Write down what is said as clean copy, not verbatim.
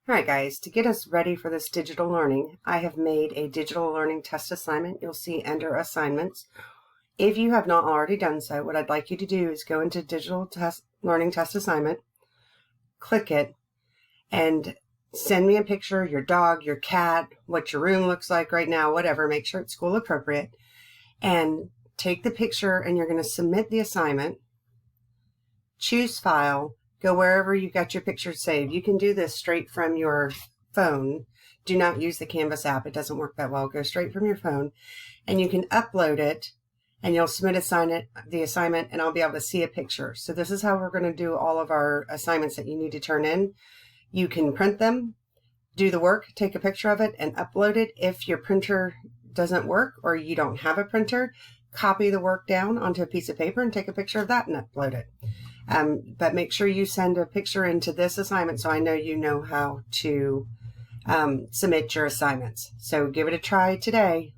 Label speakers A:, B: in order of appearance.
A: All right, guys, to get us ready for this digital learning, I have made a digital learning test assignment you'll see under assignments. If you have not already done so, what I'd like you to do is go into digital learning test assignment, click it, and send me a picture of your dog, your cat, what your room looks like right now, whatever. Make sure it's school appropriate. And take the picture and you're going to submit the assignment. Choose file. Go wherever you've got your picture saved. You can do this straight from your phone. Do not use the Canvas app. It doesn't work that well. Go straight from your phone and you can upload it and you'll submit the assignment and I'll be able to see a picture. So this is how we're going to do all of our assignments that you need to turn in. You can print them, do the work, take a picture of it and upload it. If your printer doesn't work or you don't have a printer, copy the work down onto a piece of paper and take a picture of that and upload it. But make sure you send a picture into this assignment so I know you know how to submit your assignments. So give it a try today.